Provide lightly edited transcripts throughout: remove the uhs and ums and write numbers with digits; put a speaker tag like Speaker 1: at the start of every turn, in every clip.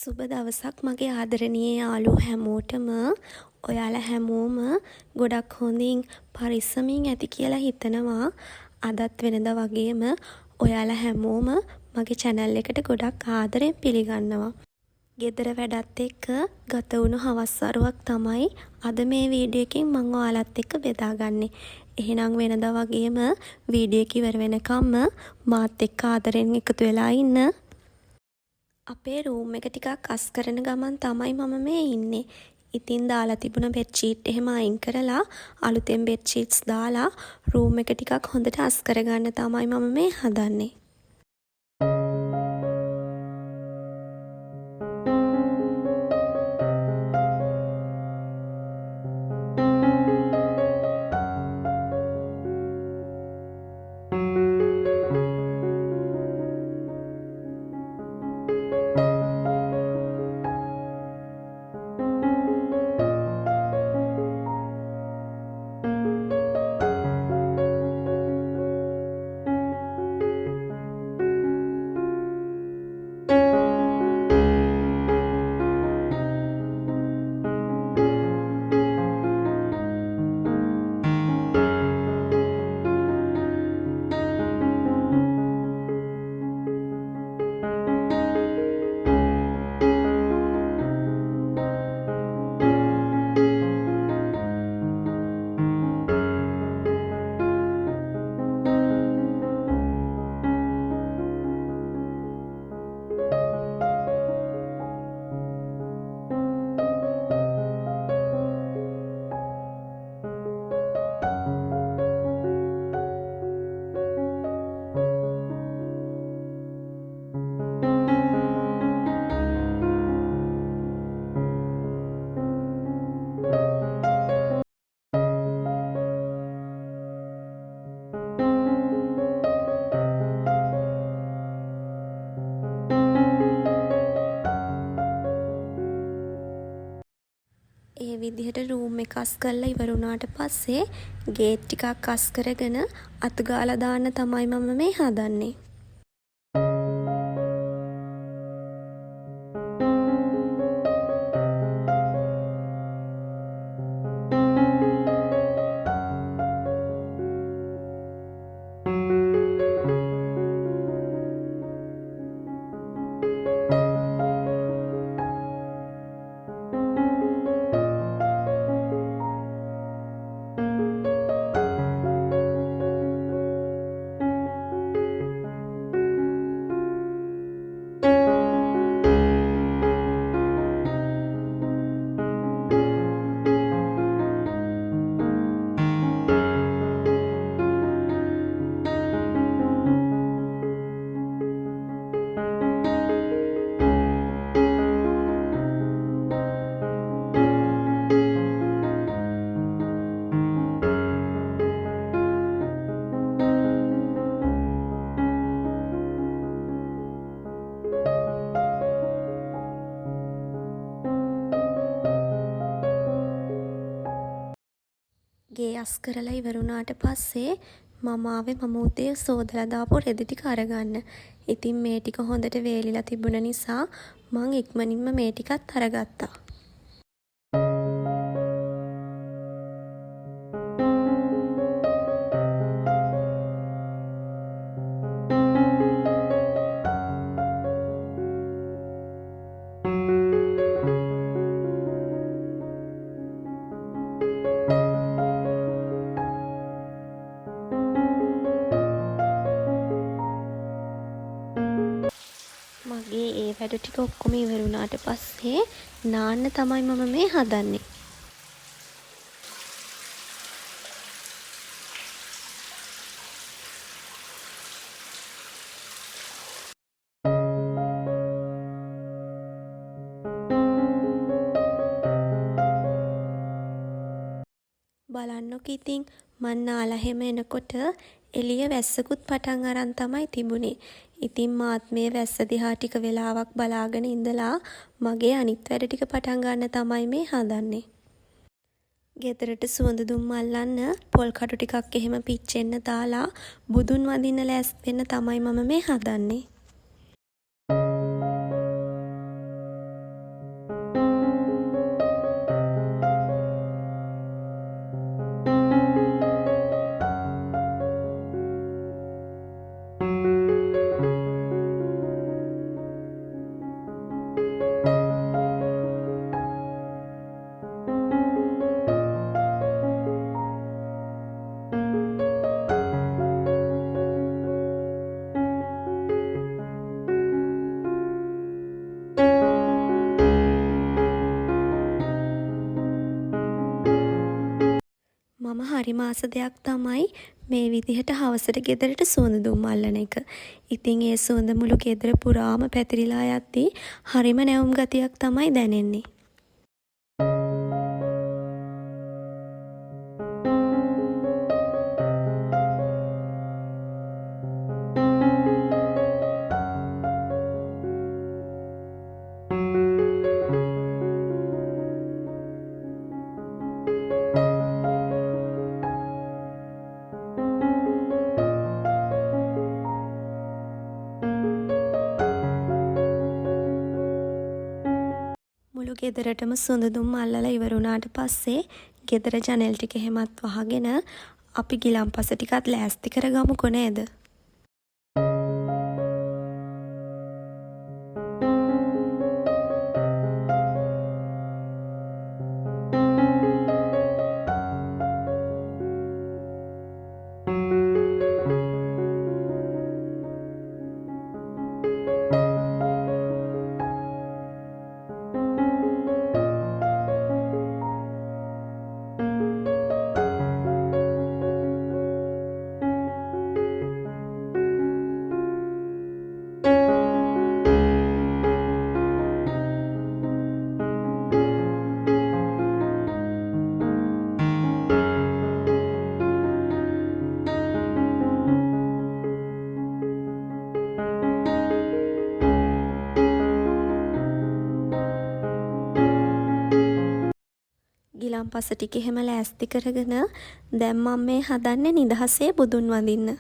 Speaker 1: සුබ දවසක් මගේ ආදරණීය යාළුවෝ හැමෝටම. ඔයාලා හැමෝම ගොඩක් හොඳින් පරිස්සමින් ඇති කියලා හිතනවා. අදත් වෙනදා වගේම ඔයාලා හැමෝම මගේ channel එකට ගොඩක් ආදරෙන් පිළිගන්නවා. ගෙදර වැඩත් එක්ක ගත වුණු හවස් වරුවක් තමයි අද මේ වීඩියෝ එකෙන් මම ඔයාලත් එක්ක බෙදාගන්නේ. එහෙනම් වෙනදා වගේම වීඩියෝ එක ඉවර වෙනකම්ම මාත් එක්ක ආදරෙන් එකතු වෙලා ඉන්න. අපේ රූම් එක ටිකක් අස් කරන ගමන් තමයි මම මේ ඉන්නේ. ඉතින් දාලා තිබුණ බෙඩ්ෂීට් එහෙම අයින් කරලා අලුතෙන් බෙඩ්ෂීට්ස් දාලා රූම් එක ටිකක් හොඳට අස් කරගන්න තමයි මම මේ හදන්නේ. ඒ විදිහට රූම් එක අස් කරලා ඉවර වුණාට පස්සේ ගේට් ටිකක් අස් කරගෙන අතු ගාලා දාන්න තමයි මම මේ හදන්නේ. ගේ අස් කරලා ඉවර වුණාට පස්සේ මම ආවේ මම උදේ සෝදලා දාපු රෙදි ටික අරගන්න. ඉතින් මේ ටික හොඳට වේලිලා තිබුණ නිසා මං ඉක්මනින්ම මේ ටිකත් අරගත්තා. මගේ ඒ වැඩ ටික ඔක්කොම ඉවර වුණාට පස්සේ නාන්න තමයි මම මේ හදන්නේ. බලන්නකො ඉතින් මං නාලා හැම එනකොට එළිය වැස්සකුත් පටන් අරන් තමයි තිබුණේ. ඉතින් මාත් මේ වැස්ස දිහා ටික වෙලාවක් බලාගෙන ඉඳලා මගේ අනිත් වැඩ ටික පටන් ගන්න තමයි මේ හදන්නේ. ගෙදරට සුවඳ දුම් අල්ලන්න පොල් කටු ටිකක් එහෙම පිච්චෙන්න දාලා බුදුන් වඳින්න ලෑස්ති වෙන්න තමයි මම මේ හදන්නේ. හරිම ආස දෙයක් තමයි මේ විදිහට හවසට ගෙදරට සුවඳ දුම් අල්ලන එක. ඉතින් ඒ සුවඳ මුළු ගෙදර පුරාම පැතිරිලා යද්දී හරිම නැවුම් ගතියක් තමයි දැනෙන්නේ. මුළු ගෙදරටම සුවඳ දුම් අල්ලලා ඉවර වුණාට පස්සේ ගෙදර ජනෙල් ටික එහෙමත් වහගෙන අපි ගිලන්පස ටිකත් ලෑස්ති කරගමුකෝ නේද? ගිලන්පස ටික එහෙම ලෑස්ති කරගෙන දැන් මම මේ හදන්නේ නිදහසේ බුදුන් වඳින්න.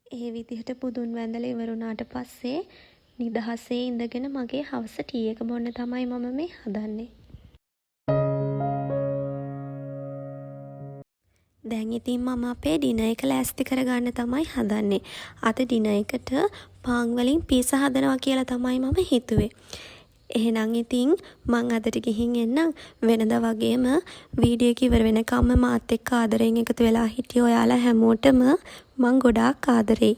Speaker 1: ඒ විදිහට බුදුන් වැඳලා ඉවර වුණාට පස්සේ නිදහසේ ඉඳගෙන මගේ හවස ටී එක බොන්න තමයි මම මේ හදන්නේ. දැන් ඉතින් මම අපේ ඩිනර් එක ලෑස්ති කරගන්න තමයි හදන්නේ. අද ඩිනර් එකට පාන් වලින් පීසා හදනවා කියලා තමයි මම හිතුවේ. එහෙනම් ඉතින් මං අදට ගිහින් එන්නම්. වෙනදා වගේම වීඩියෝ එක ඉවර වෙනකම්ම මාත් එක්ක ආදරෙන් එකතු වෙලා හිටිය ඔයාලා හැමෝටම මං ගොඩාක් ආදරෙයි.